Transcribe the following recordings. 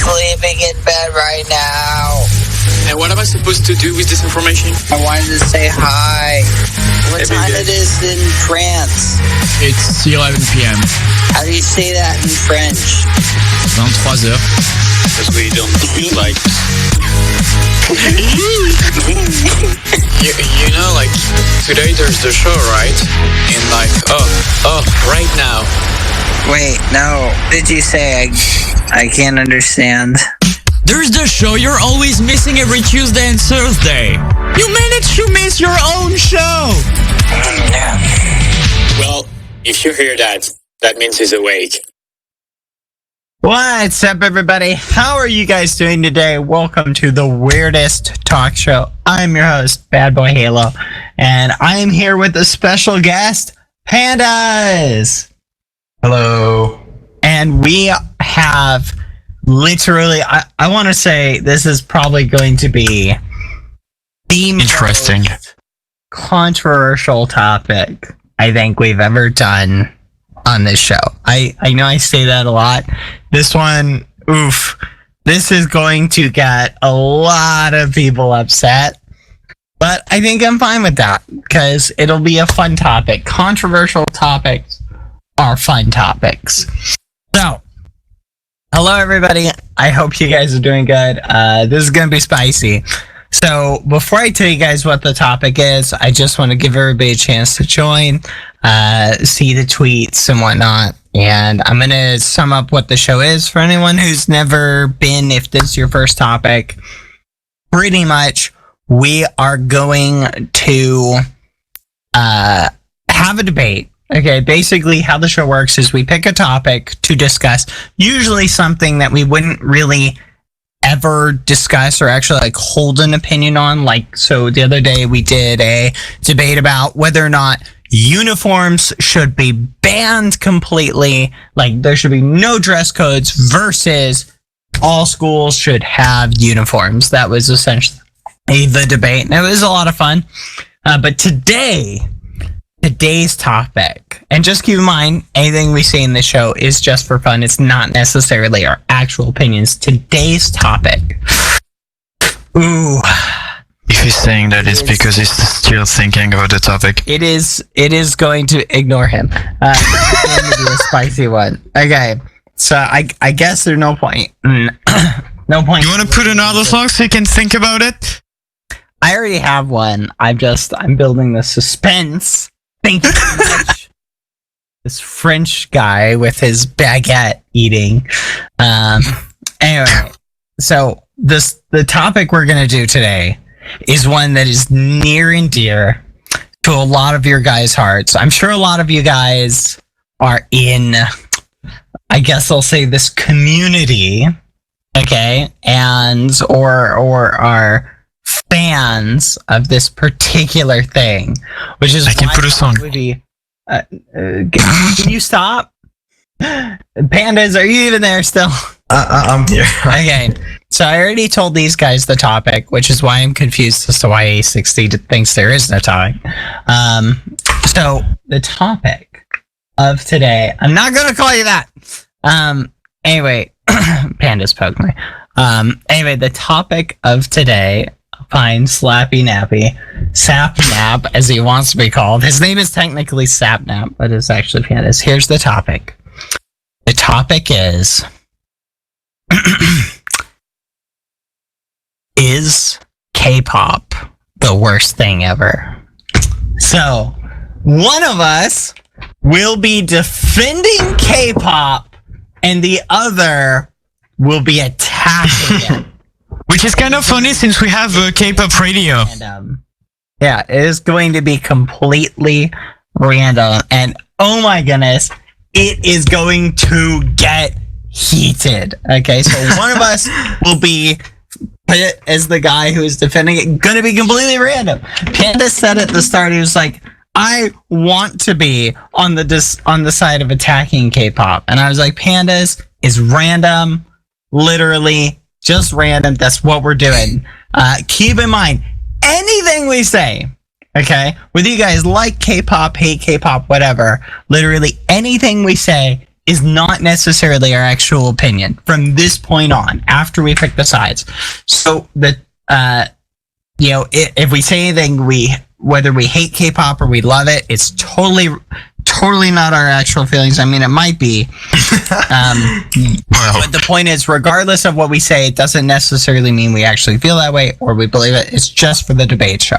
sleeping in bed right now. And what am I supposed to do with this information? I wanted to say hi. What time it is in France? It's 11 p.m. How do you say that in French? 23 heures. Because we don't feel like... you know, like, today there's the show, right? And like, right now. Wait, no. Did you say I can't understand? There's the show you're always missing every Tuesday and Thursday. You managed to miss your own show. Well, if you hear that, that means he's awake. What's up, everybody? How are you guys doing today? Welcome to the weirdest talk show. I'm your host, Bad Boy Halo, and I am here with a special guest, Pandas. Hello. And we have literally, I want to say this is probably going to be the Interesting. most controversial topic I think we've ever done on this show. I know I say that a lot. This one, this is going to get a lot of people upset. But I think I'm fine with that because it'll be a fun topic. Controversial topics are fun topics. So, hello everybody. I hope you guys are doing good. This is going to be spicy. So, before I tell you guys what the topic is, I just want to give everybody a chance to join, see the tweets and whatnot. And I'm going to sum up what the show is for anyone who's never been, if this is your first topic. Pretty much, we are going to have a debate. Okay, basically how the show works is we pick a topic to discuss, usually something that we wouldn't really ever discuss or actually like hold an opinion on. Like, so the other day we did a debate about whether or not uniforms should be banned completely, like there should be no dress codes versus all schools should have uniforms. That was essentially the debate, and it was a lot of fun. But today's topic, and just keep in mind, anything we say in the show is just for fun. It's not necessarily our actual opinions. Today's topic. If he's saying that, it's because he's still thinking about the topic. It is going to ignore him. It's going to be a spicy one. Okay, so I guess there's no point. No point. You want to put another song so you can think about it? I already have one. I'm building the suspense. Thank you so much. This French guy with his baguette eating. Anyway, so the topic we're gonna do today is one that is near and dear to a lot of your guys' hearts. I'm sure a lot of you guys are in, I guess I'll say, this community, okay, and or are fans of this particular thing, which is I can put a song. Can you stop? Pandas, are you even there still? I'm here. Okay, so I already told these guys the topic, which is why I'm confused as to why A60 thinks there is no topic. So the topic of today, I'm not gonna call you that. Anyway, Pandas poked me. Anyway, the topic of today, fine, Slappy Nappy, Sapnap, as he wants to be called. His name is technically Sapnap, but it's actually Pandas. Here's the topic. The topic is, is K-pop the worst thing ever? So, one of us will be defending K-pop, and the other will be attacking it. Which is kind of funny since we have a K-pop radio. And, yeah, it is going to be completely random. And oh my goodness, it is going to get heated. Okay, so one of us will be put as the guy who is defending it. Going to be completely random. Panda said at the start, he was like, I want to be on the side of attacking K-pop. And I was like, Pandas is random, literally just random. That's what we're doing. Keep in mind, anything we say, okay, whether you guys like K-pop, hate K-pop, whatever, literally anything we say is not necessarily our actual opinion from this point on, after we pick the sides. So if we say anything, whether we hate K-pop or we love it, it's totally not our actual feelings. I mean, it might be. But the point is, regardless of what we say, it doesn't necessarily mean we actually feel that way or we believe it. It's just for the debate show.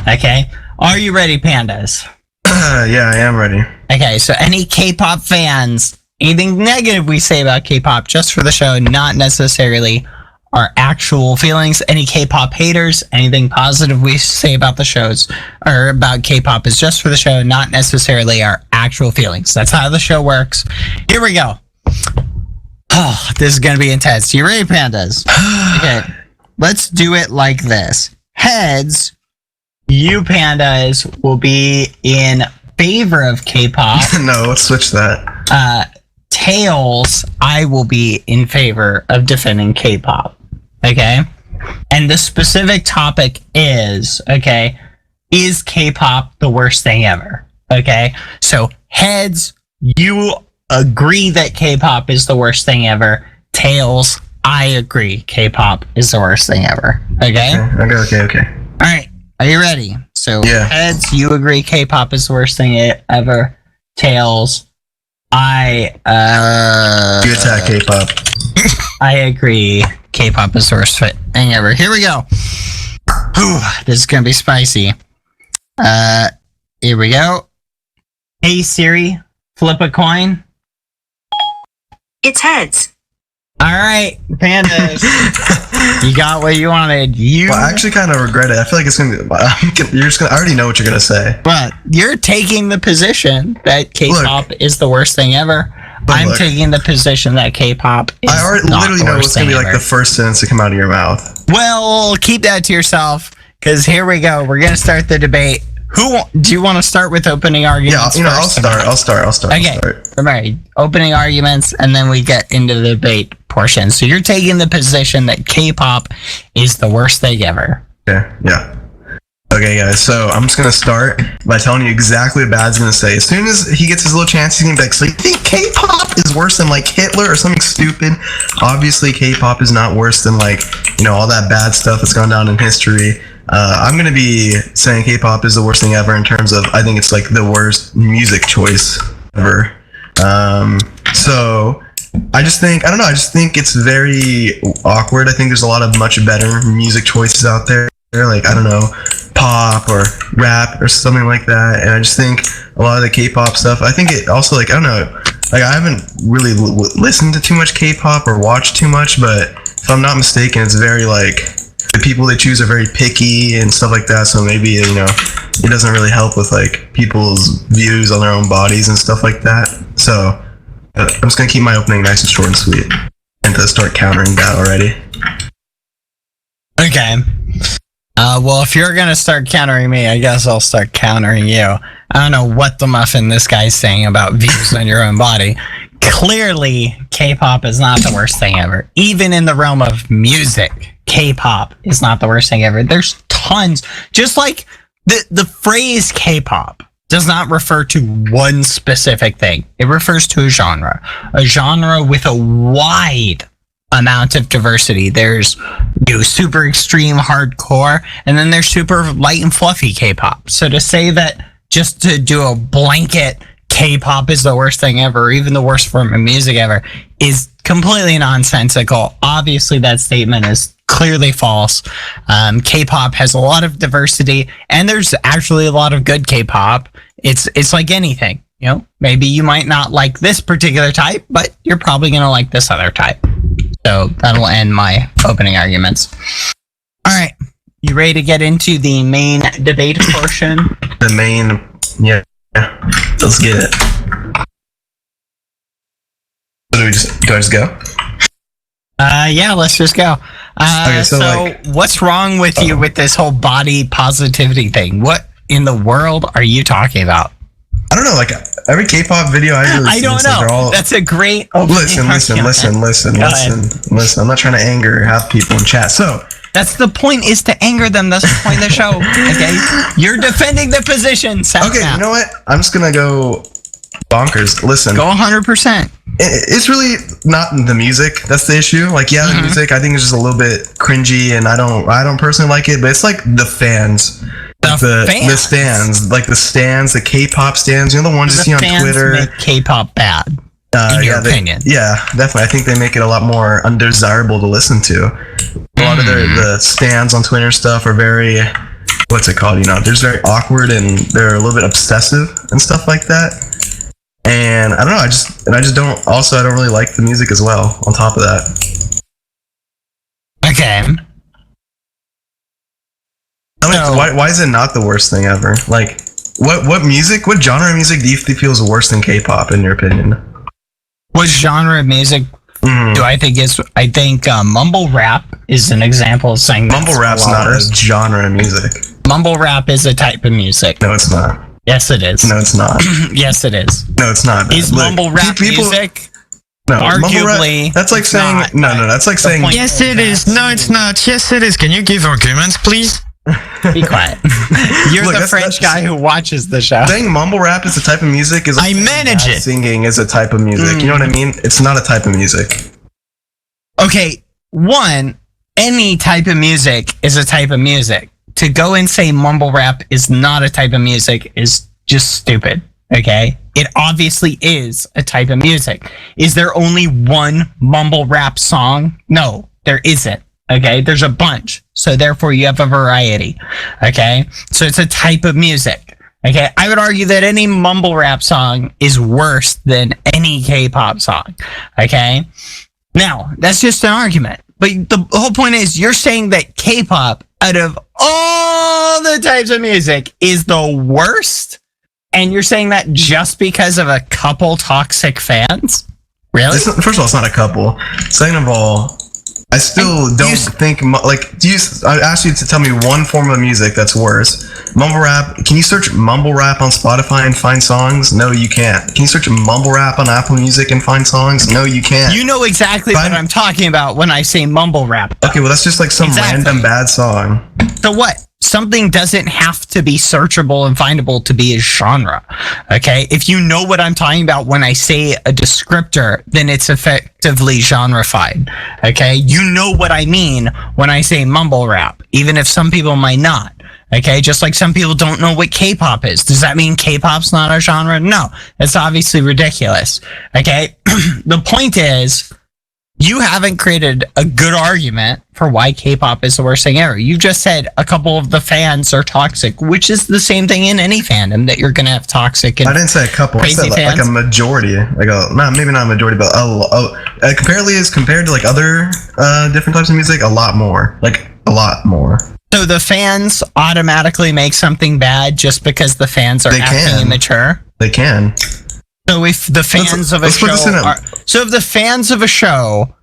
Okay? Are you ready, pandas? Yeah, I am ready. Okay, so any K-pop fans, anything negative we say about K-pop, just for the show, not necessarily our actual feelings. Any K-pop haters, anything positive we say about the shows or about K-pop is just for the show, not necessarily our actual feelings. That's how the show works. Here we go. Oh, this is going to be intense. You ready, pandas? Okay, let's do it like this. Heads, you pandas will be in favor of K-pop. No, let's switch that. Tails, I will be in favor of defending K-pop. Okay? And the specific topic is, okay, is K-pop the worst thing ever? Okay? So, heads, you agree that K-pop is the worst thing ever. Tails, I agree K-pop is the worst thing ever. Okay? Okay. Alright, are you ready? So, yeah. Heads, you agree K-pop is the worst thing ever. Tails, you attack K-pop. I agree. K-pop is the worst thing ever. Here we go. Whew, this is gonna be spicy. Here we go. Hey Siri, flip a coin. It's heads. All right, pandas. You got what you wanted. Well, I actually kind of regret it. I feel like it's gonna be. I already know what you're gonna say. But you're taking the position that K-pop is the worst thing ever. I'm taking the position that K-pop is I already not literally the know worst what's gonna thing be like ever. the first sentence to come out of your mouth. Well, keep that to yourself, because here we go. We're gonna start the debate. Do you want to start with opening arguments? Yeah, I'll start. Okay, right. Opening arguments, and then we get into the debate portion. So you're taking the position that K-pop is the worst thing ever. Okay, yeah. Okay, guys, so I'm just gonna start by telling you exactly what Bad's gonna say. As soon as he gets his little chance, he's gonna be like, so you think K-pop is worse than, like, Hitler or something stupid? Obviously, K-pop is not worse than, like, all that bad stuff that's gone down in history. I'm gonna be saying K-pop is the worst thing ever in terms of, I think it's, like, the worst music choice ever. So I just think it's very awkward. I think there's a lot of much better music choices out there. Like, I don't know, pop or rap or something like that. And I just think a lot of the K-pop stuff, I think it also, like, I don't know, like, I haven't really listened to too much K-pop or watched too much, but if I'm not mistaken, it's very, like, the people they choose are very picky and stuff like that. So maybe, it doesn't really help with, like, people's views on their own bodies and stuff like that. So I'm just going to keep my opening nice and short and sweet and to start countering that already. Okay. Well, if you're gonna start countering me, I guess I'll start countering you. I don't know what the muffin this guy's saying about views on your own body. Clearly, K-pop is not the worst thing ever. Even in the realm of music, K-pop is not the worst thing ever. There's tons. Just like the phrase K-pop does not refer to one specific thing. It refers to a genre with a wide amount of diversity. There's super extreme hardcore, and then there's super light and fluffy K-pop. So to say that just to do a blanket K-pop is the worst thing ever, or even the worst form of music ever, is completely nonsensical. Obviously, that statement is clearly false. K-pop has a lot of diversity, and there's actually a lot of good K-pop. It's like anything, maybe you might not like this particular type, but you're probably gonna like this other type. So that'll end my opening arguments. All right, you ready to get into the main debate portion? Yeah, let's get it. So do I just go? Yeah, let's just go. Okay, so what's wrong with you with this whole body positivity thing? What in the world are you talking about? I don't know, like, every K-pop video I don't know. That's a great opening Listen. I'm not trying to anger half people in chat. So that's the point, is to anger them. That's the point of the show. Okay, you're defending the position. Sapnap. Okay, you know what? I'm just gonna go bonkers. Listen, Go 100%. it's really not the music that's the issue. Like, yeah, the music I think is just a little bit cringy, and I don't personally like it. But it's like the fans, the stands, like the stands, the K-pop stands. You know, the ones you see on Twitter. Make K-pop bad. In your opinion. Yeah, definitely. I think they make it a lot more undesirable to listen to. A lot of the stands on Twitter stuff are very, what's it called? You know, they're just very awkward and they're a little bit obsessive and stuff like that. And I don't know. I don't really like the music as well. On top of that. Okay. Why is it not the worst thing ever? Like, what genre of music do you feel is worse than K-pop in your opinion? What genre of music do I think is? I think mumble rap is an example of saying mumble rap's not a genre of music. Mumble rap is a type of music. No, it's not. Yes, it is. No, it's not. Yes, it is. No, it's not. Is mumble rap music? No, arguably. That's like saying no. That's like saying Yes, it is. No, it's not. Yes, it is. Can you give arguments, please? Be quiet. You're the French guy who watches the show. Saying mumble rap is a type of music is. I manage it. Singing is a type of music. You know what I mean? It's not a type of music. Okay, any type of music is a type of music. To go and say mumble rap is not a type of music is just stupid. Okay? It obviously is a type of music. Is there only one mumble rap song? No, there isn't. Okay? There's a bunch. So therefore you have a variety. Okay? So it's a type of music. Okay? I would argue that any mumble rap song is worse than any K-pop song. Okay? Now, that's just an argument. But the whole point is you're saying that K-pop, out of all the types of music, is the worst? And you're saying that just because of a couple toxic fans? Really? First of all, it's not a couple. Second of all, I still don't think, like, I asked you to tell me one form of music that's worse. Mumble rap, can you search mumble rap on Spotify and find songs? No, you can't. Can you search mumble rap on Apple Music and find songs? No, you can't. You know exactly what I'm talking about when I say mumble rap. Okay, well, that's just like some random bad song. So what? Something doesn't have to be searchable and findable to be a genre. Okay? If you know what I'm talking about when I say a descriptor, then it's effectively genrefied. Okay? You know what I mean when I say mumble rap, even if some people might not. Okay? Just like some people don't know what K-pop is. Does that mean K-pop's not a genre? No. That's obviously ridiculous. Okay? The point is, you haven't created a good argument for why K-pop is the worst thing ever. You just said a couple of the fans are toxic, which is the same thing in any fandom, that you're going to have toxic and I didn't say a couple. I said like a majority. Maybe not a majority, but compared to like other different types of music, a lot more. Like a lot more. So the fans automatically make something bad just because the fans are acting immature? They can. So if the fans of a show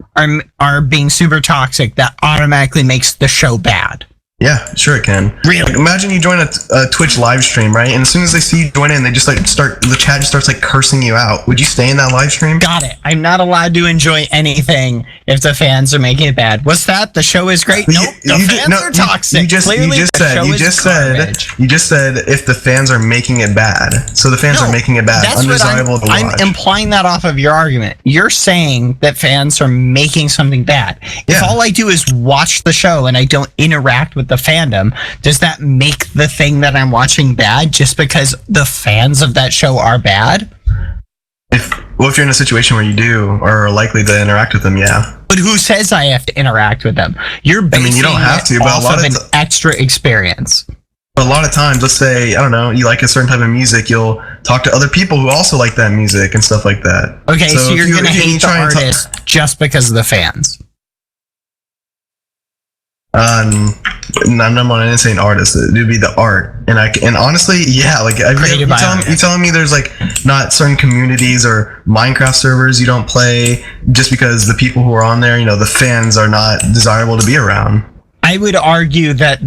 are being super toxic, that automatically makes the show bad. Yeah, sure it can. Really? Like, imagine you join a Twitch live stream, right? And as soon as they see you join in, they just like the chat just starts like cursing you out. Would you stay in that live stream? Got it. I'm not allowed to enjoy anything if the fans are making it bad. What's that? The show is great? Nope. The fans are toxic. You just said if the fans are making it bad. So the fans are making it bad. Undesirable to watch. I'm implying that off of your argument. You're saying that fans are making something bad. If all I do is watch the show and I don't interact with the fandom, does that make the thing that I'm watching bad just because the fans of that show are bad? If you're in a situation where you do or are likely to interact with them, yeah. But who says I have to interact with them? You're basing you don't have to, but off of an extra experience. A lot of times, let's say, I don't know, you like a certain type of music, you'll talk to other people who also like that music and stuff like that. Okay, so you're going to hate the artist just because of the fans. I'm not saying artist. It would be the art, and honestly, yeah. Like, you telling me there's like not certain communities or Minecraft servers you don't play just because the people who are on there, you know, the fans are not desirable to be around. I would argue that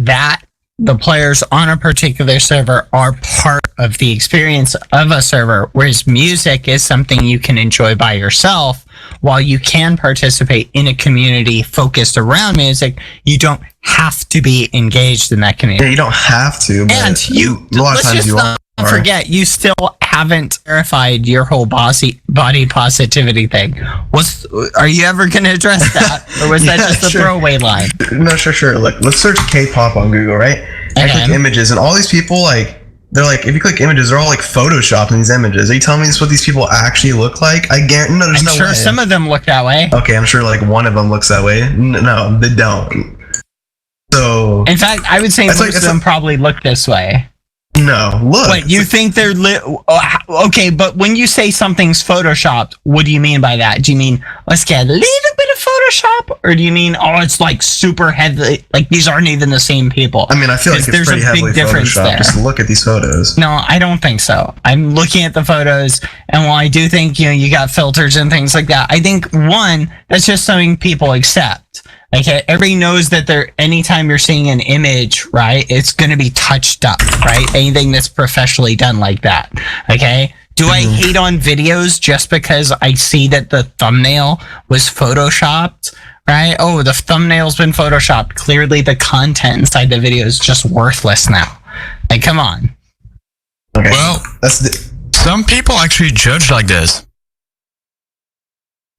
the players on a particular server are part of the experience of a server, whereas music is something you can enjoy by yourself. While you can participate in a community focused around music, you don't have to be engaged in that community. Yeah, you don't have to. But and a lot of times you are. Don't forget, you still haven't verified your whole body positivity thing. Are you ever going to address that? Or was that just a throwaway line? No, sure. Look, let's search K-pop on Google, right? And click images, and all these people, like, they're like, if you click images, they're all like photoshopped in these images. Are you telling me this is what these people actually look like? I guarantee. No, there's no way. I'm sure some of them look that way. Okay, I'm sure like one of them looks that way. No, they don't. So, in fact, I would say most of them probably look this way. No, look. What, you think they're okay, but when you say something's photoshopped, what do you mean by that? Do you mean, let's get a little bit of Photoshop? Or do you mean, it's like super heavy, like these aren't even the same people? I mean, I feel like it's pretty heavily photoshopped. Just look at these photos. No, I don't think so. I'm looking at the photos, and while I do think, you got filters and things like that, I think, one, that's just something people accept. Like, everybody knows that anytime you're seeing an image, right, it's going to be touched up, right? Anything that's professionally done like that, okay? Do I hate on videos just because I see that the thumbnail was photoshopped, right? Oh, the thumbnail's been photoshopped. Clearly the content inside the video is just worthless now. Like, come on. Okay. Well, some people actually judge like this.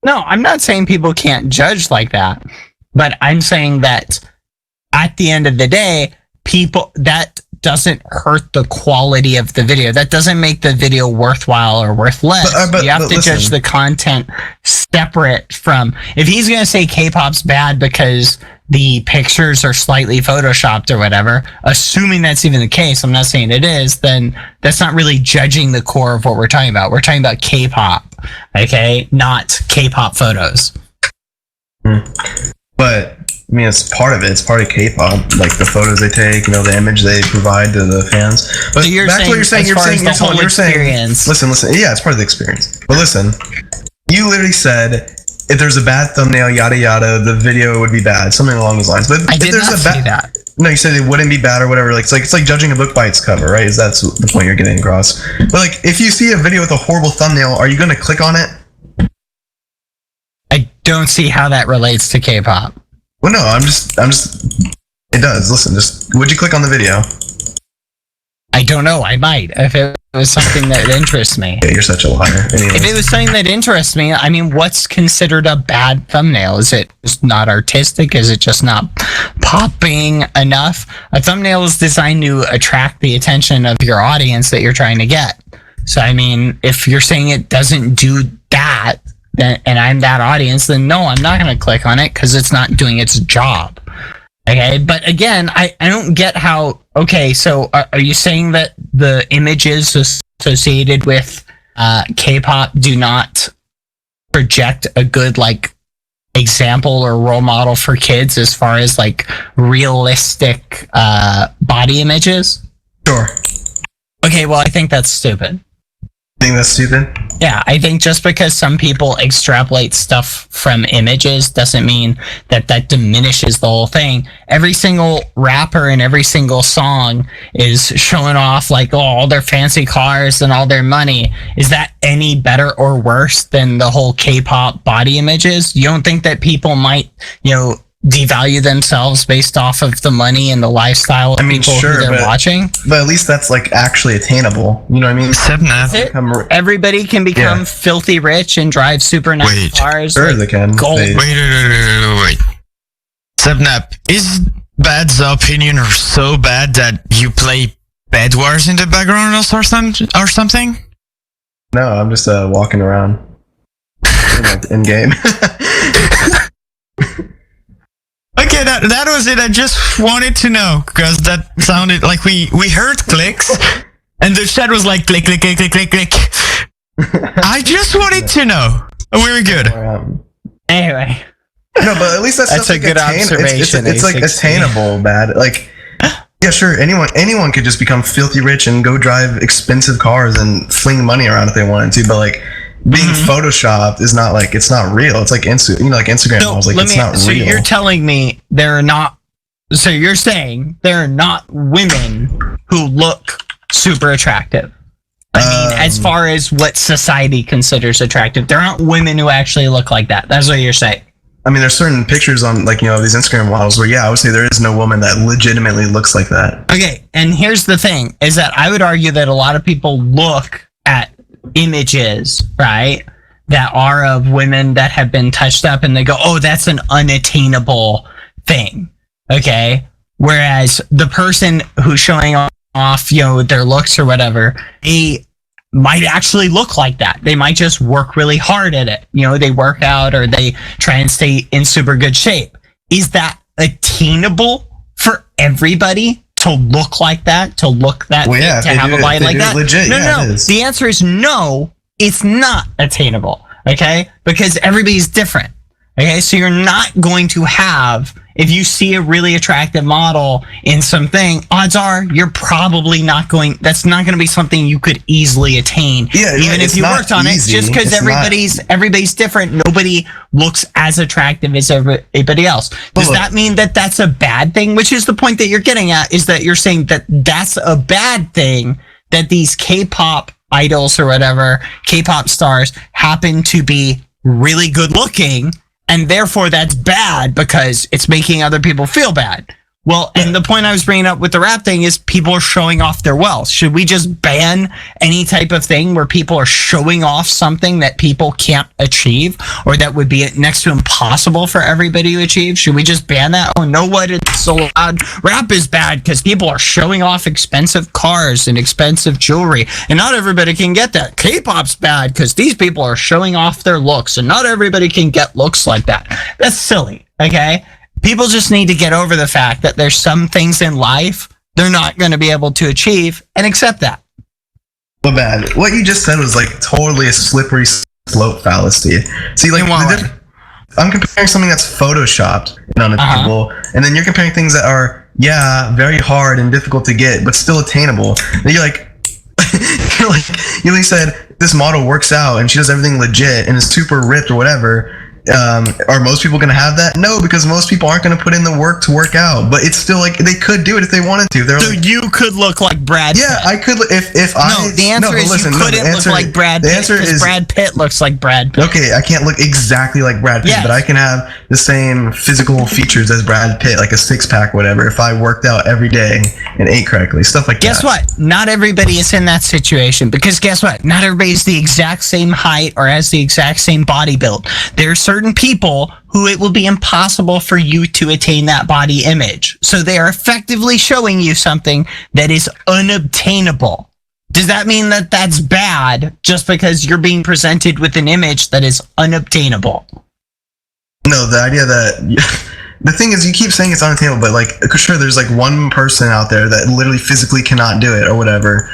No, I'm not saying people can't judge like that. But I'm saying that at the end of the day, that doesn't hurt the quality of the video. That doesn't make the video worthwhile or worth less. You have to judge the content separate from... If he's going to say K-pop's bad because the pictures are slightly photoshopped or whatever, assuming that's even the case, I'm not saying it is, then that's not really judging the core of what we're talking about. We're talking about K-pop, okay? Not K-pop photos. But I mean, it's part of it. It's part of K-pop, like the photos they take, the image they provide to the fans. But so back to what you're saying. You're saying. Experience. Listen. Yeah, it's part of the experience. But listen, you literally said if there's a bad thumbnail, yada yada, the video would be bad, something along those lines. But I did not say that. No, you said it wouldn't be bad or whatever. Like it's like judging a book by its cover, right? That's the point you're getting across. But like, if you see a video with a horrible thumbnail, are you going to click on it? I don't see how that relates to K-pop. Well, no, I'm just. It does. Listen, would you click on the video? I don't know. I might if it was something that interests me. Yeah, you're such a liar. Anyways. If it was something that interests me, I mean, what's considered a bad thumbnail? Is it just not artistic? Is it just not popping enough? A thumbnail is designed to attract the attention of your audience that you're trying to get. So, I mean, if you're saying it doesn't do that, and I'm that audience, then no, I'm not going to click on it because it's not doing its job. Okay, but again, I don't get how... Okay, so are you saying that the images associated with K-pop do not project a good, like, example or role model for kids as far as, like, realistic body images? Sure. Okay, well, I think that's stupid. Think that's stupid? Yeah, I think just because some people extrapolate stuff from images doesn't mean that diminishes the whole thing. Every single rapper and every single song is showing off like all their fancy cars and all their money. Is that any better or worse than the whole K-pop body images? You don't think that people might, devalue themselves based off of the money and the lifestyle of people who they're watching? But at least that's like actually attainable. You know what I mean? Sapnap. Everybody can become filthy rich and drive super nice cars. Sure, they can. Gold. Wait. Sapnap, is Bad's opinion so bad that you play Bed Wars in the background or something? No, I'm just walking around in game. Okay, that was it. I just wanted to know because that sounded like we heard clicks and the chat was like click, click, click, click, click, click. I just wanted to know. We're good. Anyway. No, but at least that's a good observation. It's like attainable, bad. Like, yeah, sure. Anyone could just become filthy rich and go drive expensive cars and fling money around if they wanted to. But like, being photoshopped is not like, it's not real. It's like like Instagram models. Like, it's not real. So you're telling me so you're saying there are not women who look super attractive? I mean, as far as what society considers attractive, there aren't women who actually look like that. That's what you're saying. I mean, there's certain pictures on like these Instagram models where I would say there is no woman that legitimately looks like that. Okay, and here's the thing: is that I would argue that a lot of people look at images, right, that are of women that have been touched up, and they go, "Oh, that's an unattainable thing." Okay, whereas the person who's showing off, their looks or whatever, they might actually look like that. They might just work really hard at it. They work out or they try and stay in super good shape. Is that attainable for everybody to look like that, to look that fit, to have a body like that? Legit, no. The answer is no, it's not attainable. Okay? Because everybody's different. Okay? So you're not going to have, if you see a really attractive model in something, odds are you're probably not that's not going to be something you could easily attain. Even if you worked on it, just because everybody's different. Nobody looks as attractive as everybody else. Does that mean that that's a bad thing? Which is the point that you're getting at, is that you're saying that that's a bad thing, that these K-pop idols or whatever, K-pop stars, happen to be really good looking, and therefore that's bad because it's making other people feel bad. Well, and the point I was bringing up with the rap thing is people are showing off their wealth. Should we just ban any type of thing where people are showing off something that people can't achieve, or that would be next to impossible for everybody to achieve? Should we just ban that? Oh, no, what? It's so loud. Rap is bad because people are showing off expensive cars and expensive jewelry, and not everybody can get that. K-pop's bad because these people are showing off their looks, and not everybody can get looks like that. That's silly, okay? People just need to get over the fact that there's some things in life they're not going to be able to achieve, and accept that. Well, bad. What you just said was like totally a slippery slope fallacy. See, like I'm comparing something that's photoshopped and unattainable, and then you're comparing things that are very hard and difficult to get, but still attainable. And you're like, you only said this model works out and she does everything legit and is super ripped or whatever. Are most people going to have that? No, because most people aren't going to put in the work to work out. But it's still like they could do it if they wanted to. So you could look like Brad Pitt. Yeah, I could. The answer is you couldn't look like Brad Pitt because Brad Pitt looks like Brad Pitt. Okay, I can't look exactly like Brad Pitt, but I can have the same physical features as Brad Pitt, like a six-pack, whatever, if I worked out every day and ate correctly, stuff like that. Guess what? Not everybody is in that situation, because guess what? Not everybody's the exact same height or has the exact same body build. There are certain people who it will be impossible for you to attain that body image. So they are effectively showing you something that is unobtainable. Does that mean that that's bad just because you're being presented with an image that is unobtainable? No, the idea that... The thing is, you keep saying it's unattainable, but like, sure, there's like one person out there that literally physically cannot do it or whatever,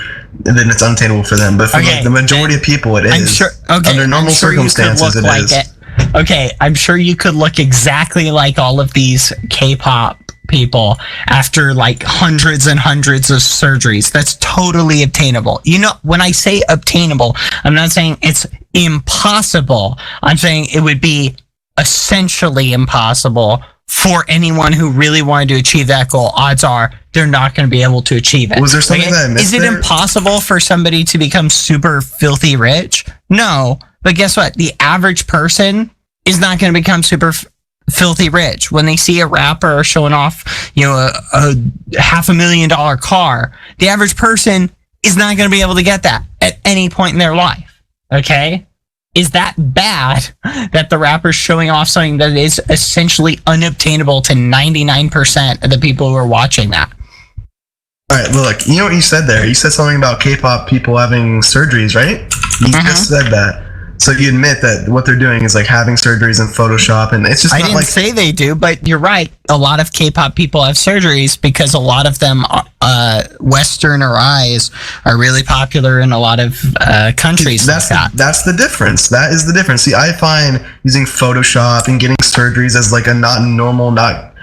and then it's unattainable for them. But for like the majority of people, it is. I'm sure, under normal circumstances, it is. Okay, I'm sure you could look exactly like all of these K-pop people after like hundreds and hundreds of surgeries. That's totally obtainable. When I say obtainable, I'm not saying it's impossible. I'm saying it would be essentially impossible for anyone who really wanted to achieve that goal. Odds are they're not going to be able to achieve it. Was there something that I missed? Is it impossible for somebody to become super filthy rich? No. But guess what? The average person is not going to become super filthy rich. When they see a rapper showing off, a $500,000 car, the average person is not going to be able to get that at any point in their life. Okay? Is that bad that the rapper's showing off something that is essentially unobtainable to 99% of the people who are watching that? All right, look, you know what you said there? You said something about K-pop people having surgeries, right? You just said that. So you admit that what they're doing is like having surgeries in Photoshop, and it's just I didn't say they do, but you're right. A lot of K-pop people have surgeries because a lot of them, Westerners, are really popular in a lot of countries. That's the difference. That is the difference. See, I find using Photoshop and getting surgeries as like a not normal, not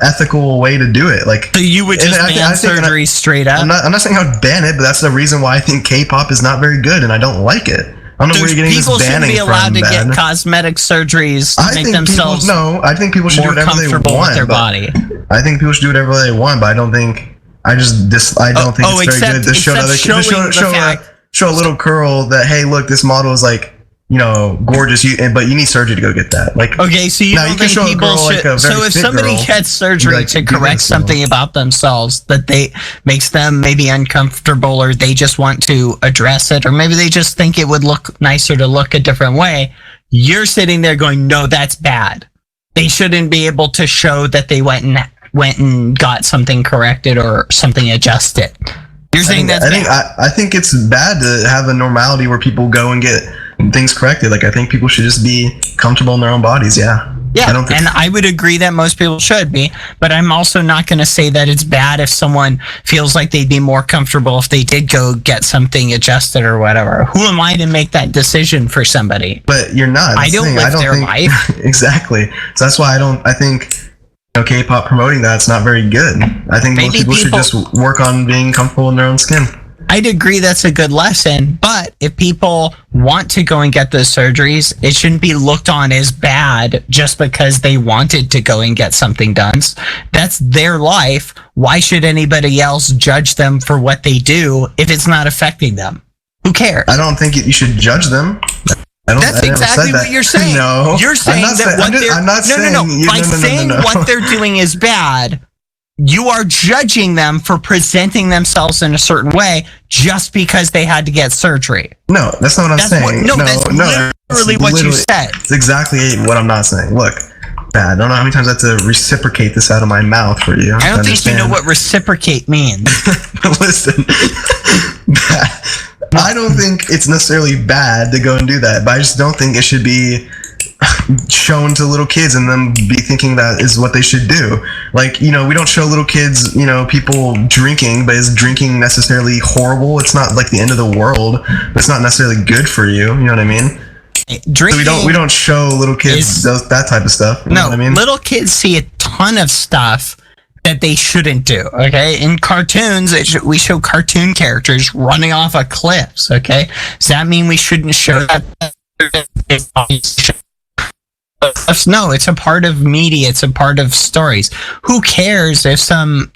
ethical way to do it. Like, so you would just ban surgery straight up? I'm not saying I would ban it, but that's the reason why I think K-pop is not very good, and I don't like it. I don't know where you're getting this banning from. People shouldn't be allowed to get cosmetic surgeries to make themselves I think people should do whatever they want with their body. I think people should do whatever they want, but I don't think it's very good to show a little girl that, hey, look, this model is like gorgeous, but you need surgery to go get that. Like, okay, so you now don't you can think show a people girl, should. like a very So if fit somebody girl, gets surgery like, to do correct this, something about themselves that they makes them maybe uncomfortable, or they just want to address it, or maybe they just think it would look nicer to look a different way, you're sitting there going, no, that's bad. They shouldn't be able to show that they went and got something corrected or something adjusted. You're saying that's bad. I think it's bad to have a normality where people go and get things corrected. Like, I think people should just be comfortable in their own bodies. Yeah. Yeah, and I would agree that most people should be, but I'm also not going to say that it's bad if someone feels like they'd be more comfortable if they did go get something adjusted or whatever. Who am I to make that decision for somebody? But you're not. I don't live their life. Exactly. So that's why I think K-pop promoting that's not very good. I think most people should just work on being comfortable in their own skin. I'd agree that's a good lesson, but if people want to go and get those surgeries, it shouldn't be looked on as bad just because they wanted to go and get something done. That's their life. Why should anybody else judge them for what they do if it's not affecting them? Who cares? I don't think you should judge them. That's exactly what you're saying. No, you're saying that what they're by saying what they're doing is bad, you are judging them for presenting themselves in a certain way just because they had to get surgery. No, that's not what I'm saying. That's literally what you said. It's exactly what I'm not saying. Look, I don't know how many times I have to reciprocate this out of my mouth for you. I don't think you know what reciprocate means. Listen, I don't think it's necessarily bad to go and do that, but I just don't think it should be shown to little kids and them be thinking that is what they should do. Like, we don't show little kids, people drinking, but is drinking necessarily horrible? It's not like the end of the world, but it's not necessarily good for you. You know what I mean? Drinking. So we don't show little kids that type of stuff. You know what I mean? Little kids see a ton of stuff that they shouldn't do. Okay, in cartoons, we show cartoon characters running off of cliffs. Okay, does that mean we shouldn't show that? No, it's a part of media. It's a part of stories. Who cares if some,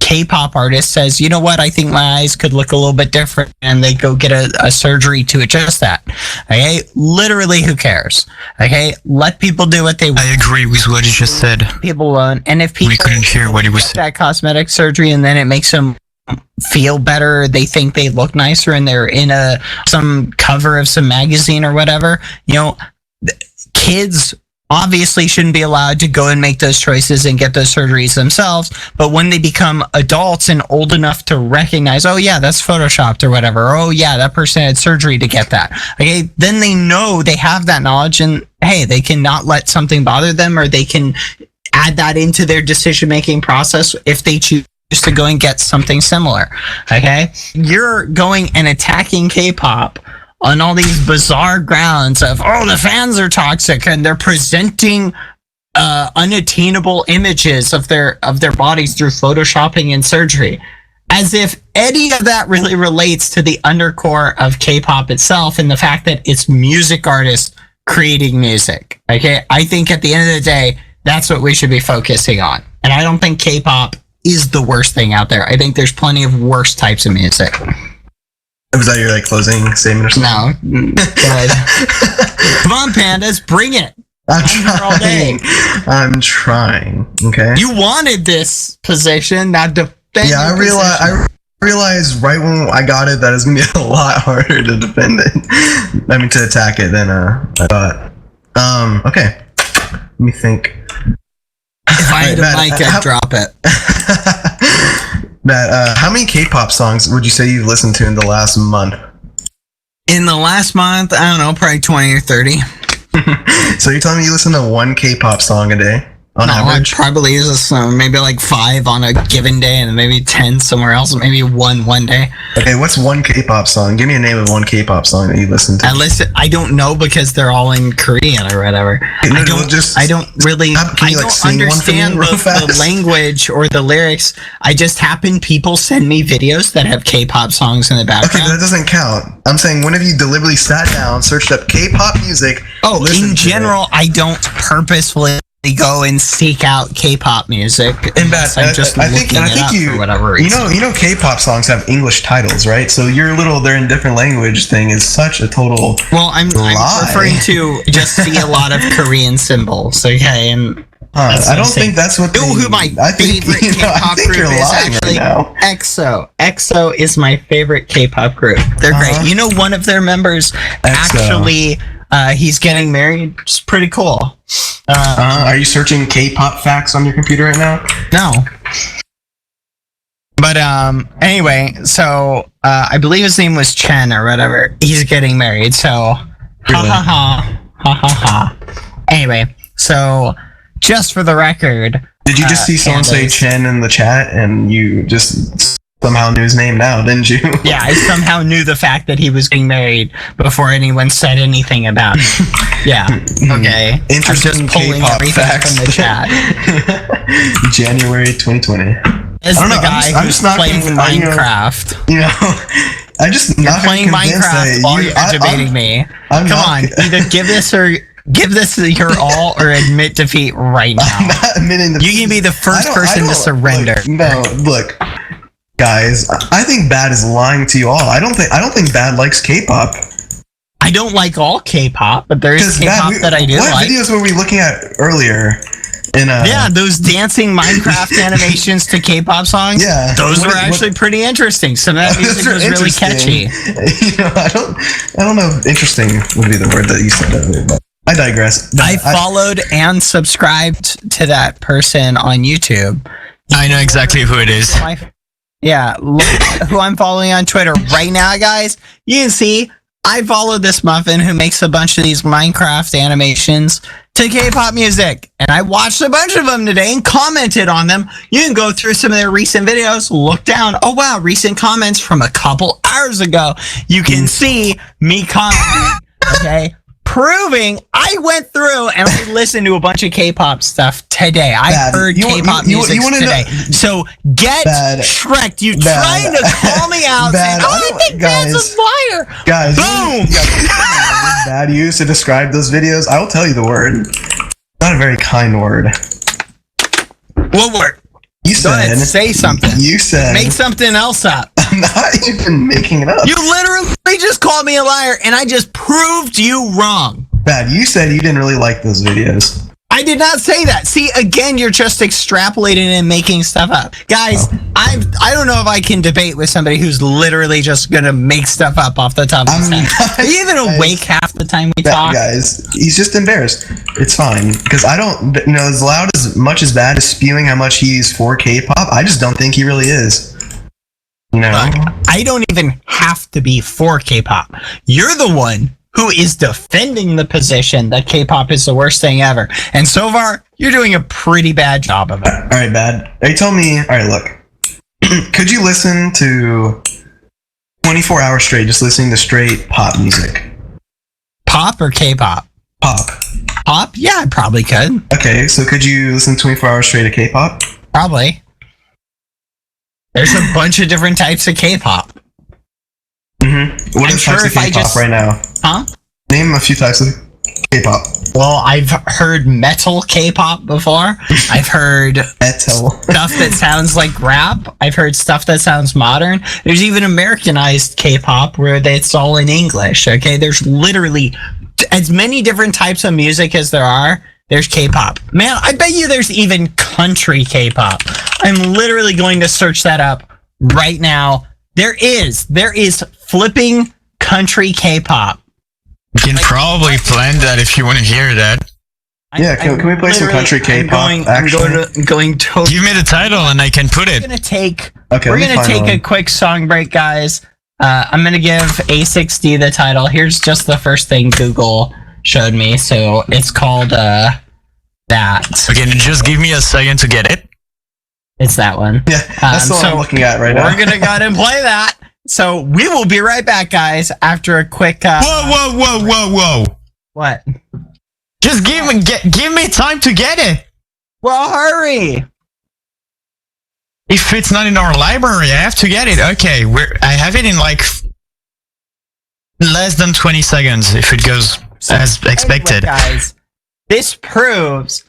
K-pop artist says, you know what, I think my eyes could look a little bit different, and they go get a surgery to adjust that. Okay, literally, who cares? Okay, let people do what they want. I agree with what you just said. People won't, and if people couldn't hear what he was saying. That cosmetic surgery, and then it makes them feel better, they think they look nicer, and they're in some cover of some magazine or whatever. Kids obviously shouldn't be allowed to go and make those choices and get those surgeries themselves, but when they become adults and old enough to recognize, oh yeah, that's photoshopped or whatever, or, oh yeah, that person had surgery to get that, okay, then they know, they have that knowledge, and hey, they can not let something bother them, or they can add that into their decision-making process if they choose to go and get something similar. Okay, you're going and attacking K-pop on all these bizarre grounds of, oh, the fans are toxic and they're presenting unattainable images of their bodies through photoshopping and surgery, as if any of that really relates to the undercore of K-pop itself and the fact that it's music artists creating music. Okay, I think at the end of the day, that's what we should be focusing on, and I don't think K-pop is the worst thing out there. I think there's plenty of worse types of music. Was that your closing statement or something? No. Good. Come on, pandas, bring it. I'm trying. I'm trying. Okay. You wanted this position, not defend. Yeah, I realized right when I got it that it's gonna be a lot harder to defend it. To attack it than I thought. Okay. Let me think. If I had a mic, I'd drop it. Matt, how many K-pop songs would you say you've listened to in the last month? In the last month, I don't know, probably 20 or 30. So you're telling me you listen to one K-pop song a day? On average? I probably use maybe 5 on a given day, and maybe 10 somewhere else, maybe one day. Okay, what's one K-pop song? Give me a name of one K-pop song that you listen to. I don't know, because they're all in Korean or whatever. I don't understand the language or the lyrics. People send me videos that have K-pop songs in the background. Okay, that doesn't count. I'm saying, when have you deliberately sat down, searched up K-pop music? Oh, in general, I don't purposefully go and seek out K-pop music. And Bad, I'm just I think you, for whatever reason. you know, K-pop songs have English titles, right? So your little "they're in different language" thing is such a total. Well, I'm lie. referring to just see a lot of Korean symbols. Okay, and I don't think that's what. who my favorite K-pop group is actually EXO. EXO is my favorite K-pop group. They're great. You know, one of their members actually. He's getting married. It's pretty cool. Are you searching K-pop facts on your computer right now? No. But anyway, so I believe his name was Chen or whatever. He's getting married, so Really? ha. Anyway, so just for the record, Did you just see someone say Pandas. Chen in the chat and you just somehow knew his name now, didn't you? Yeah, I somehow knew the fact that he was getting married before anyone said anything about it. Yeah, okay. Interesting I'm just pulling K-pop everything facts. from the chat. January 2020. As I don't the know, guy I'm who's just not playing convinced- Minecraft. You know, I just You're not playing convinced Minecraft that while you- you're debating me. I'm Come not- on, either give this your all or admit defeat right now. I'm not admitting that You can be the first person to surrender. Look, guys, I think Bad is lying to you all. I don't think Bad likes K-pop. I don't like all K-pop, but there's K-pop that I do what like. videos were we looking at earlier? Yeah, those dancing Minecraft animations to K-pop songs. Yeah. Those What- were actually pretty interesting. Some of that Those music are was really interesting. catchy. You know, I don't know if interesting would be the word that you said earlier, but I digress. I followed and subscribed to that person on YouTube. I know exactly who it is. Yeah, look who I'm following on Twitter right now, guys. You can see I followed this muffin who makes a bunch of these Minecraft animations to K-pop music, and I watched a bunch of them today and commented on them. You can go through some of their recent videos, look down. Oh wow, recent comments from a couple hours ago. You can see me commenting. Okay. Proving I went through and I listened to a bunch of K-pop stuff today. I Bad. heard K-pop music today. So get Bad. Shrek. You Bad. trying to call me out Bad. saying, oh, I think Guys. that's a liar. Guys, Boom. Bad use to describe those videos. I will tell you the word. Not a very kind word. What word? You Go ahead, said. say something. You said. Make something else up. I'm not even making it up. You literally just called me a liar and I just proved you wrong. Bad. You said you didn't really like those videos. I did not say that. See, again, you're just extrapolating and making stuff up. Guys, I don't know if I can debate with somebody who's literally just going to make stuff up off the top of his head. Are you even awake half the time we talk? Guys, he's just embarrassed. It's fine. Because I don't, you know, as loud as much as Bad is spewing how much he's for K-pop, I just don't think he really is. You know? I don't even have to be for K-pop. You're the one who is defending the position that K-pop is the worst thing ever. And so far, you're doing a pretty bad job of it. All right, Bad. Are you telling me, all right, look. Could you listen to 24 hours straight, just listening to straight pop music? Pop or K-pop? Pop. Pop? Yeah, I probably could. Okay, so could you listen 24 hours straight to K-pop? Probably. There's a bunch of different types of K-pop. Mm-hmm. What are I'm the sure types of if I K-pop just- right now? Huh? Name a few types of K-pop. Well, I've heard metal K-pop before. I've heard Metal. stuff that sounds like rap. I've heard stuff that sounds modern. There's even Americanized K-pop where it's all in English. Okay, there's literally as many different types of music as there are. There's K-pop. Man, I bet you there's even country K-pop. I'm literally going to search that up right now. There is flipping country K-pop. We can probably plan that if you want to hear that. Yeah, can we play some country K-pop, I'm going to. Give me the title and I can put it. We're gonna take. Okay, We're let me gonna find take a one. quick song break, guys. I'm gonna give A6D the title. Here's just the first thing Google showed me. So it's called that. Okay, just give me a second to get it. It's that one. Yeah, that's the one I'm looking at right now. We're gonna go ahead and play that. So we will be right back, guys, after a quick. Whoa. What? Just give me time to get it. Well, hurry. If it's not in our library, I have to get it. Okay, I have it in like less than 20 seconds if it goes as expected. Anyway, guys, this proves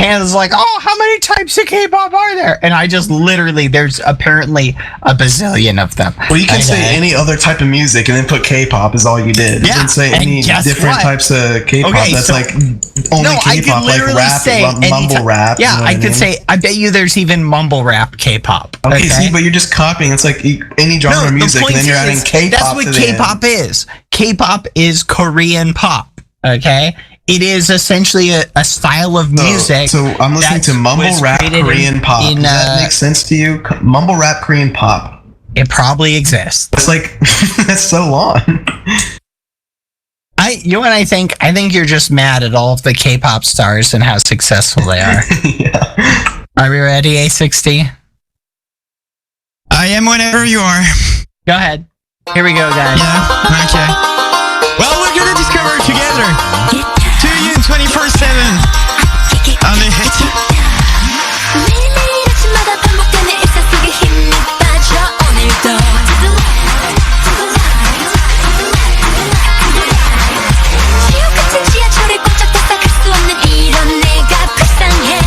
Hannah's like, oh, how many types of K-pop are there? And I just literally, there's apparently a bazillion of them. Well, you can say any other type of music and then put K-pop is all you did. You Yeah, didn't say and any guess different what? types of K-pop. Okay, That's so- like only No, I could K-pop, like literally rap, say mumble rap. Yeah, you know what I could mean? say, I bet you there's even mumble rap K-pop. Okay, see, but you're just copying. It's like any genre of music, and then you're adding K-pop. That's what to the end. K-pop is. K-pop is Korean pop. Okay, it is essentially a style of music. So I'm listening that to mumble was rap created Korean pop. in, Does that make sense to you? Mumble rap Korean pop. It probably exists. It's like that's so long. You know what I think? I think you're just mad at all of the K-pop stars and how successful they are. Yeah. Are we ready, A60? I am whenever you are. Go ahead. Here we go, guys. Yeah, okay. Well, we're gonna discover it together. To you 24/7 on the hit. 매일매일 아침마다 반복되는 일상 속에 힘이 빠져 오늘도 지옥 같은 지하철에 꽉 잡혔다 갈 수 없는 이런 내가 불쌍해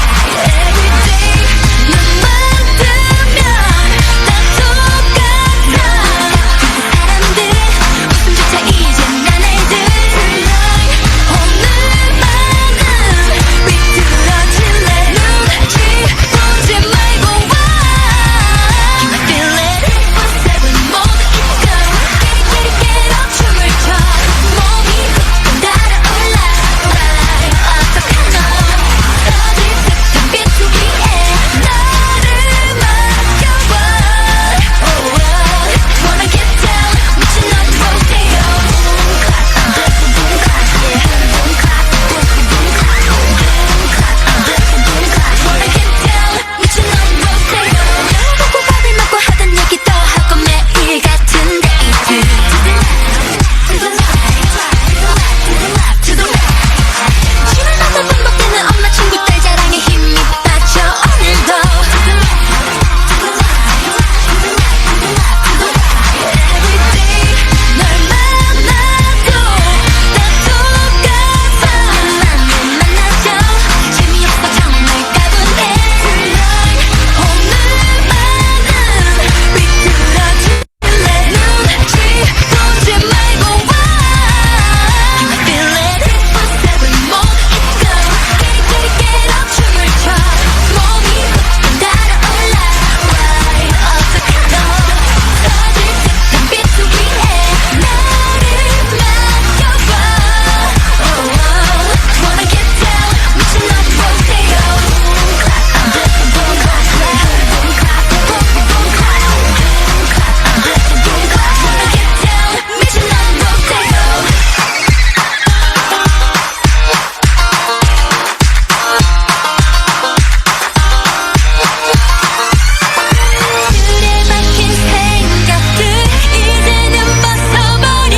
Everyday 눈만 뜨면 다 똑같아 사람들 웃음조차 이제 난 알들 오늘만은 비뚤어질래 눈치 보지 말고 와 Can you feel it? 24/7 모두 잊고 get up 춤을 춰 몸이 훅 달아올라 Right 어떡하노 어디 습한 빛 위에 나를 맡겨봐 Oh wanna get down 미친 넌 rodeo Boom clap boom clap yeah boom clap boom clap boom clap wanna get down 미친 넌 rodeo 보고 밥을 먹고 하던 얘기 또 하고 매일 같은 데이트 To the left to the right 주말마다 반복되는 엄마 친구들 자랑에 힘이 빠져 오늘도 Everyday 널 만나도 다 똑같아 나는 만나죠 재미없어 정말 따분해 오늘만은 비뚤어질래 눈치 보지 말고 와 Can you feel it? 24/7 모두 잊고 get up 춤을 춰 몸이 훅 달아올라 Right 어떡하노 어디 습한 빛 위에 나를 맡겨봐 Oh wanna get down 미친 넌 rodeo Boom clap boom clap yeah boom clap boom clap boom clap wanna get down 미친 넌 rodeo 줄에 박힌 생각들 이제는 벗어버려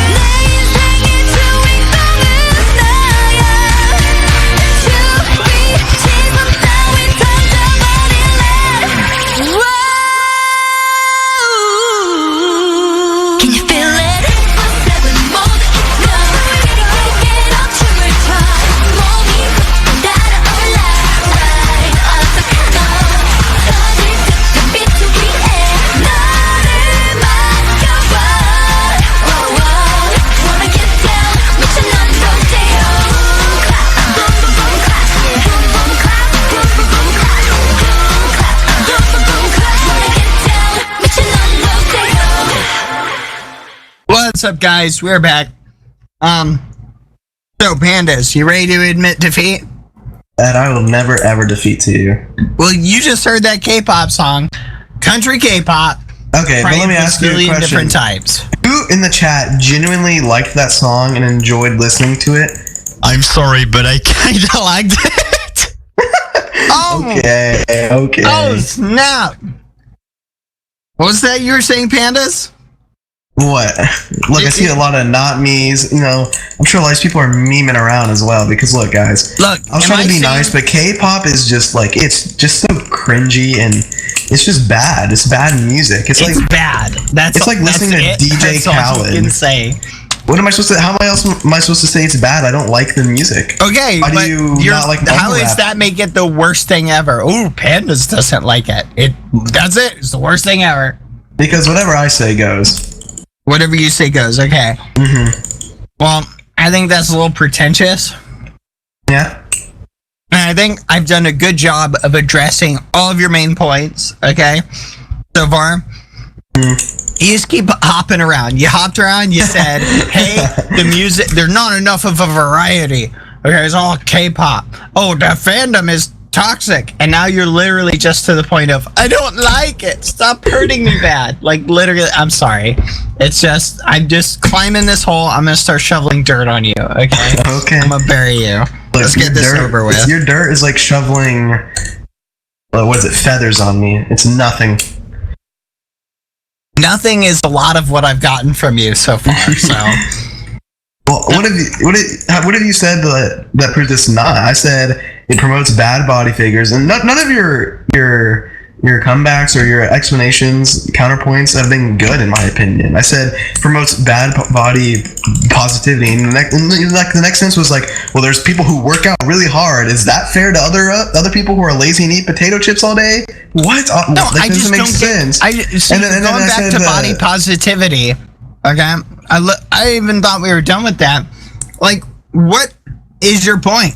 내 인생의 주인공은 나야 주위 시선 따윈 던져버릴래 Can you feel it? 24/7 모두 잊고 get up 춤을 춰 몸이 훅 달아올라 Right 어떡하노 어디 습한 빛 위에 나를 맡겨봐 Oh wanna get down 미친 넌 rodeo Clap boom boom clap yeah boom clap boom clap boom clap wanna get down 미친 넌 rodeo What's up, guys? We're back. So, Pandas, you ready to admit defeat? That I will never ever defeat to you. Well, you just heard that K-pop song. Country K-pop. Okay, but let me ask you a question. Different types. Who in the chat genuinely liked that song and enjoyed listening to it? I'm sorry, but I kinda liked it. Oh, Okay. oh, snap. What was that you were saying, Pandas? What? Look, I see a lot of not me's. You know, I'm sure a lot of people are memeing around as well. Because look, guys, Look, I was trying to be nice, but K-pop is just like it's just so cringy and it's just bad. It's bad music. It's like bad. it's like listening to DJ That's all you can Khaled. say. What am I supposed to? How else am I supposed to say it's bad? I don't like the music. Okay, Why but do you not like how mumble does rap? that make it the worst thing ever? Ooh, Pandas doesn't like it. That's it. It's the worst thing ever. Because whatever I say goes. Whatever you say goes. Okay. Well, I think that's a little pretentious. Yeah. And I think I've done a good job of addressing all of your main points, okay, so far. You just keep hopping around. You hopped around, you said, hey, the music, there's not enough of a variety. Okay, it's all K-pop. Oh, the fandom is toxic. And now you're literally just to the point of, I don't like it. Stop hurting me bad. Like, literally, I'm sorry. It's just, I'm just climbing this hole. I'm going to start shoveling dirt on you, okay? Okay. I'm going to bury you. Look, Let's get this dirt, over with. Your dirt is like shoveling, what is it, feathers on me. It's nothing. Nothing is a lot of what I've gotten from you so far, so. Well, what have you said that proves it's not? I said it promotes bad body figures, and none of your comebacks or your explanations, counterpoints have been good in my opinion. I said promotes bad body positivity, and the next sentence was like, well, there's people who work out really hard. Is that fair to other people who are lazy and eat potato chips all day? What? No, that I just doesn't make don't sense. get. Going back to body positivity, okay? I even thought we were done with that. Like, what is your point?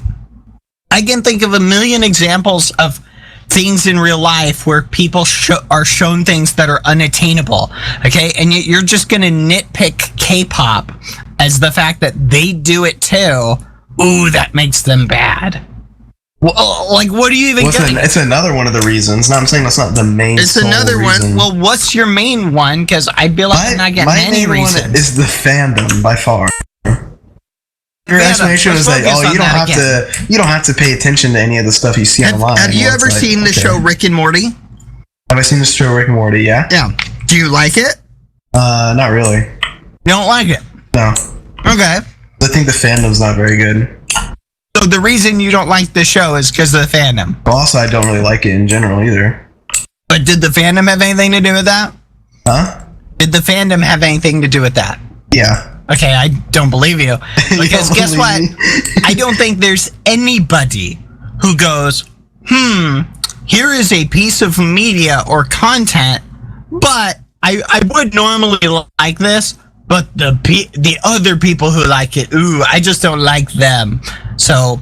I can think of a million examples of things in real life where people are shown things that are unattainable, okay? And yet you're just gonna nitpick K-pop as the fact that they do it too. Ooh, that makes them bad. Well, like, what do you even get? It's another one of the reasons. No, I'm saying that's not the main. It's another reason. one. Well, what's your main one? Because I feel like I'm not getting any main reasons. one is the fandom by far. Your explanation was like, oh, you don't have to pay attention to any of the stuff you see online. Have you ever seen the show Rick and Morty? Have I seen the show Rick and Morty? Yeah. Yeah. Do you like it? Not really. You don't like it? No. Okay. I think the fandom's not very good. So the reason you don't like the show is because of the fandom. Well, also, I don't really like it in general either. But did the fandom have anything to do with that? Huh? Did the fandom have anything to do with that? Yeah. Okay, I don't believe you. Because guess what? I don't think there's anybody who goes, here is a piece of media or content, but I would normally like this, but the other people who like it, I just don't like them. So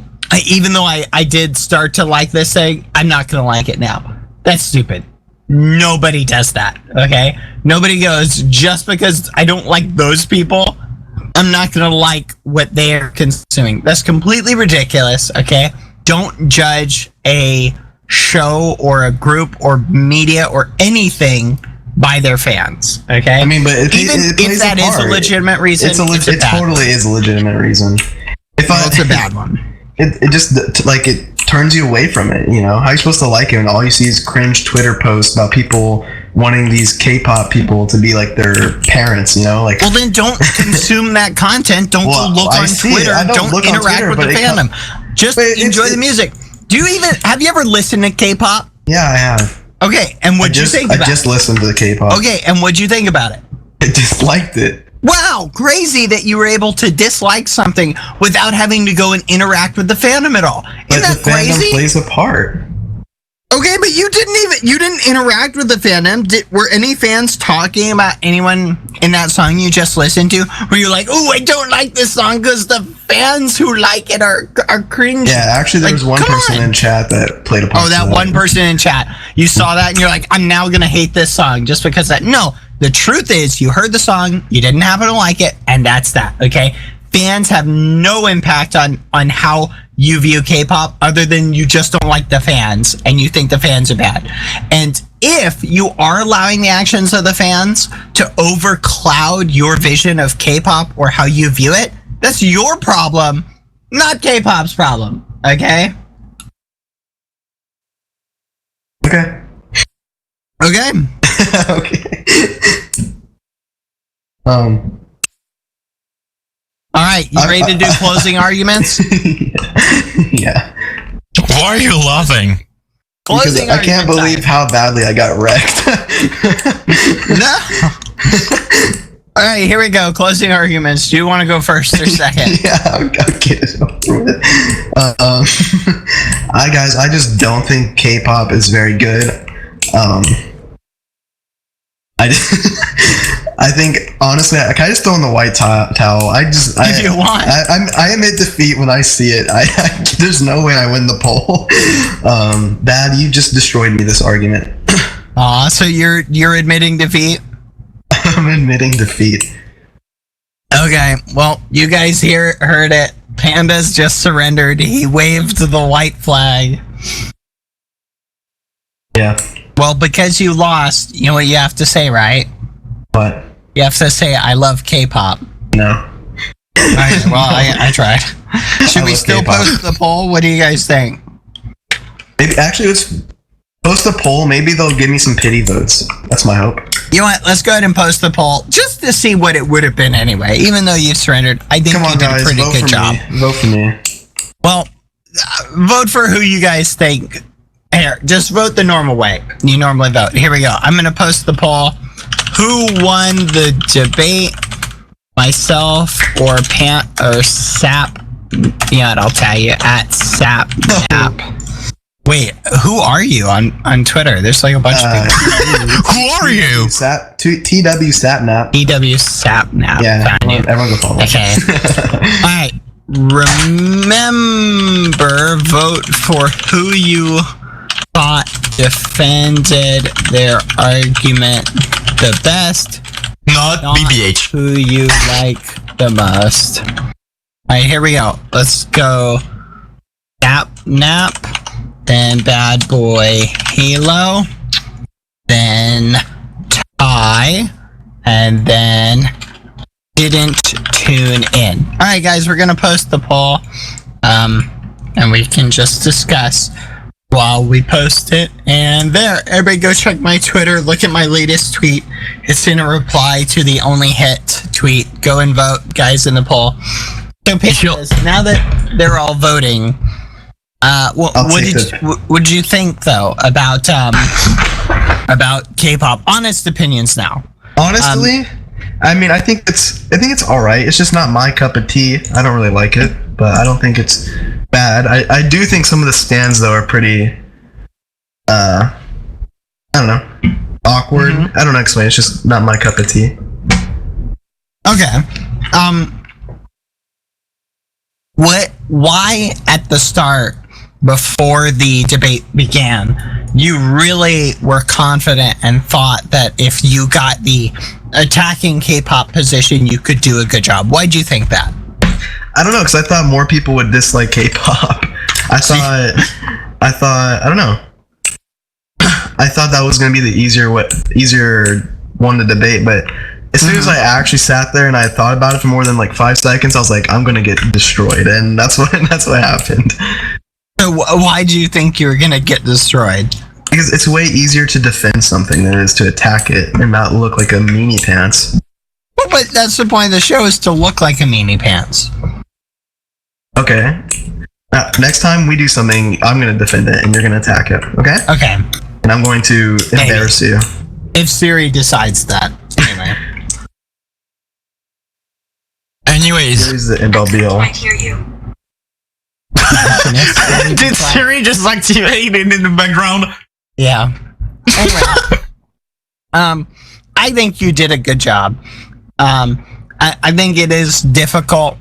even though I did start to like this thing, I'm not going to like it now. That's stupid. Nobody does that, okay? Nobody goes, just because I don't like those people, I'm not going to like what they're consuming. That's completely ridiculous, okay? Don't judge a show or a group or media or anything by their fans, okay? I mean, but even if that is a legitimate reason, it totally is a legitimate reason. It's a bad one. It just, like, it turns you away from it, you know? How are you supposed to like it when all you see is cringe Twitter posts about people wanting these K-pop people to be like their parents, you know? Like, well, then don't consume that content. Don't go look on Twitter. Don't interact with the fandom. Just enjoy the music. Have you ever listened to K-pop? Yeah, I have. Okay, and what'd you think about it? I just listened to the K-pop. Okay, and what'd you think about it? I disliked it. Wow, crazy that you were able to dislike something without having to go and interact with the fandom at all. Isn't that crazy? Fandom plays a part. Okay, but you didn't interact with the fandom. Were any fans talking about anyone in that song you just listened to? Were you like, oh, I don't like this song because the fans who like it are cringe? Yeah, actually, there was one person in chat that played a part. Oh, that one person in chat. You saw that and you're like, I'm now going to hate this song just because that. No, the truth is you heard the song, you didn't happen to like it, and that's that, okay? Fans have no impact on how you view K-pop other than you just don't like the fans and you think the fans are bad. And if you are allowing the actions of the fans to overcloud your vision of K-pop or how you view it, that's your problem, not K-pop's problem, okay? Okay. Okay. Okay. Um, All right, you ready to do closing arguments? yeah. Why are you laughing? Because Closing I can't argument believe how badly I got wrecked. No. All right, here we go. Closing arguments. Do you want to go first or second? Yeah, I'll get it over with. Guys, I just don't think K-pop is very good. I think honestly, can I just throw in the white towel? If you want. I admit defeat when I see it. There's no way I win the poll. Dad, you just destroyed me this argument. Aw, so you're admitting defeat? I'm admitting defeat. Okay, well, you guys heard it. Panda's just surrendered. He waved the white flag. Yeah. Well, because you lost, you know what you have to say, right? What? You have to say, I love K-pop. No. Alright, well, I tried. Should we love still K-pop. post the poll? What do you guys think? Maybe actually let's post a poll. Maybe they'll give me some pity votes. That's my hope. You know what? Let's go ahead and post the poll just to see what it would have been anyway. Even though you surrendered, I think Come you on, did guys, a pretty vote good for job. me. Vote for me. Well, vote for who you guys think. Here, just vote the normal way. You normally vote. Here we go. I'm going to post the poll. Who won the debate? Myself or Sap? Yeah, I'll tell you. At Sapnap. Wait, who are you on Twitter? There's like a bunch of people. Who are you? TW Sapnap. EW Sapnap. Yeah, Found you. everyone go follow. Okay. All right. Remember, vote for who you thought defended their argument the best, Not not BBH. who you like the most. All right, here we go. Let's go. Nap, then Bad Boy Halo, then Ty, and then didn't tune in. All right, guys, we're gonna post the poll, and we can just discuss while we post it. And there, everybody go check my Twitter. Look at my latest tweet. It's in a reply to the only hit tweet. Go and vote, guys, in the poll. So, Pandas, now that they're all voting, what did you think though about K-pop? Honest opinions now. Honestly, I mean, I think it's all right. It's just not my cup of tea. I don't really like it, but I don't think it's bad. I do think some of the stands though are pretty, I don't know, awkward. Mm-hmm. I don't know explain. It's just not my cup of tea. Okay. Why at the start, before the debate began, you really were confident and thought that if you got the attacking K-pop position, you could do a good job? Why'd you think that? I don't know, because I thought more people would dislike K-pop. I thought, I don't know. I thought that was gonna be the easier one to debate, but as soon as I actually sat there and I thought about it for more than like 5 seconds, I was like, I'm gonna get destroyed, and that's what happened. So why do you think you were gonna get destroyed? Because it's way easier to defend something than it is to attack it and not look like a meanie pants. Well, but that's the point of the show, is to look like a meanie pants. Okay. Next time we do something, I'm gonna defend it and you're gonna attack it. Okay? Okay. And I'm going to embarrass you. If Siri decides that. Anyway. Anyways, Here's the end all be all. hear you. did Siri just activate it in the background? Yeah. Anyway. I think you did a good job. I think it is difficult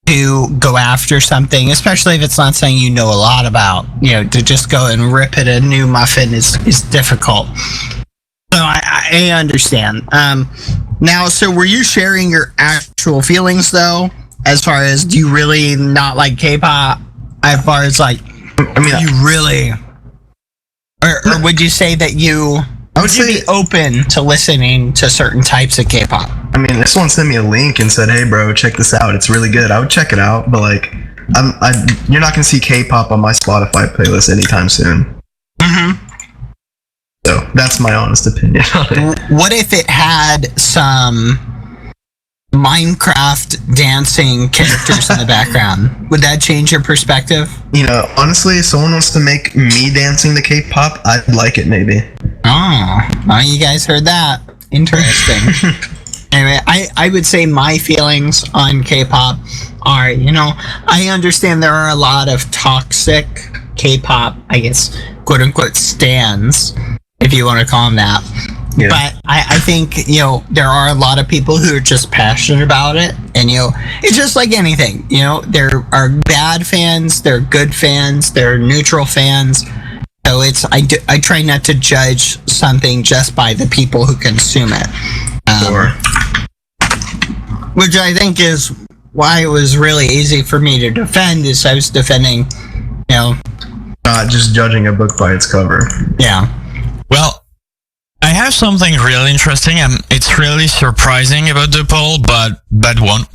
to go after something, especially if it's not something you know a lot about. You know, to just go and rip at a new muffin is difficult. So I understand. Now, so were you sharing your actual feelings though, as far as do you really not like K-pop? As far as like, I mean, you really, or would you say that you? I would Would you say, be open to listening to certain types of K-pop? I mean, if someone sent me a link and said, "Hey, bro, check this out. It's really good," I would check it out. But like, you're not gonna see K-pop on my Spotify playlist anytime soon. Mm-hmm. So that's my honest opinion on it. What if it had some Minecraft dancing characters in the background. Would that change your perspective? Honestly, if someone wants to make me dancing to K-pop, I'd like it maybe. Oh, well, you guys heard that. Interesting. Anyway, I would say my feelings on K-pop are, I understand there are a lot of toxic K-pop, I guess, quote unquote, stans, if you want to call them that. Yeah. But I think, there are a lot of people who are just passionate about it. And, it's just like anything. There are bad fans, there are good fans, there are neutral fans. So I try not to judge something just by the people who consume it. Sure. Which I think is why it was really easy for me to defend, is I was defending, Not just judging a book by its cover. Yeah. Well, I have something really interesting, and it's really surprising about the poll, but bad one.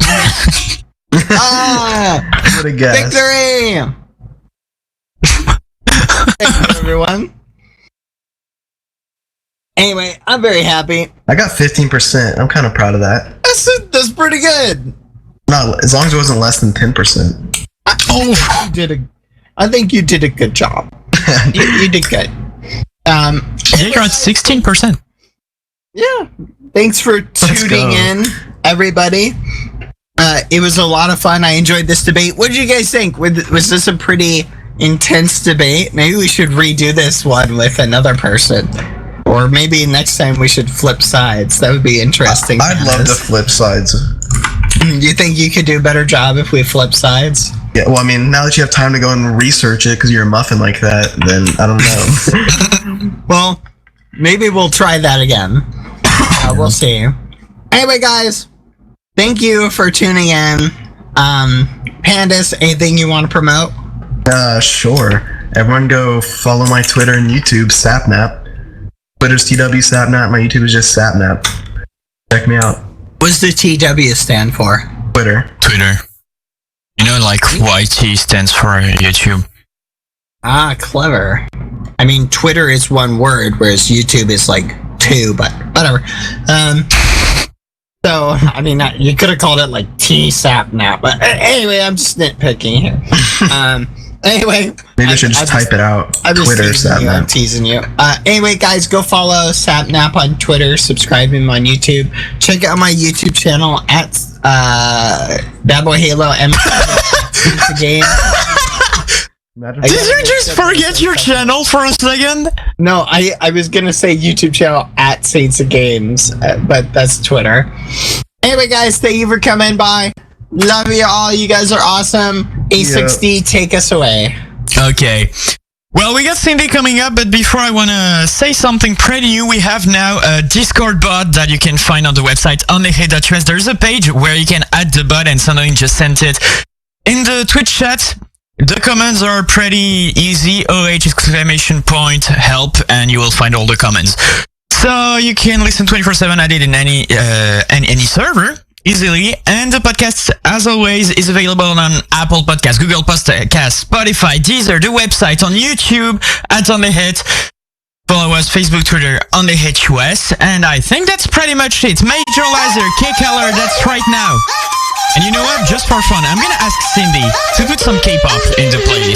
What a guess. Victory! Thank you, everyone. Anyway, I'm very happy. I got 15%. I'm kind of proud of that. That's pretty good. Not as long as it wasn't less than 10%. I think you did a good job. you did good. You got 16%. Yeah. Thanks for tuning in, everybody. It was a lot of fun. I enjoyed this debate. What did you guys think? Was this a pretty intense debate? Maybe we should redo this one with another person. Or maybe next time we should flip sides. That would be interesting. I'd love to flip sides. You think you could do a better job if we flip sides? Yeah, well, I mean, now that you have time to go and research it because you're a muffin like that, then I don't know. Well, maybe we'll try that again. We'll see. Anyway, guys, thank you for tuning in. Pandas, anything you want to promote? Sure. Everyone go follow my Twitter and YouTube, Sapnap. Twitter's TW Sapnap. My YouTube is just Sapnap. Check me out. What's the TW stand for? Twitter. Like YT stands for YouTube. Ah, clever. I mean, Twitter is one word, whereas YouTube is like two, but whatever. So, I mean, you could have called it like T-Sapnap, but anyway, I'm just nitpicking here. Anyway. Maybe I should just type it out. Twitter, Sapnap. I'm teasing you. Anyway, guys, go follow Sapnap on Twitter, subscribe him on YouTube. Check out my YouTube channel at Bad Boy Halo M. The game. Did you just forget your channel for a second? No, I was gonna say YouTube channel at Saints of Games, but that's Twitter. Anyway, guys, thank you for coming by. Love you all. You guys are awesome. A60, take us away. Okay. Well, we got Cindy coming up, but before I want to say something pretty new, we have now a Discord bot that you can find on the website onlyhate.us. There's a page where you can add the bot and suddenly just send it in the Twitch chat. The comments are pretty easy. OH ! Help, and you will find all the comments. So you can listen 24/7 at it in any server easily. And the podcast, as always, is available on Apple Podcasts, Google Podcasts, Spotify, Deezer, the website, on YouTube at OnlyHit. Follow us, Facebook, Twitter, OnlyHitUS. And I think that's pretty much it. Major Lazer, K-Color, that's right now. And you know what? Just for fun, I'm gonna ask Cindy to put some K-pop in the playlist.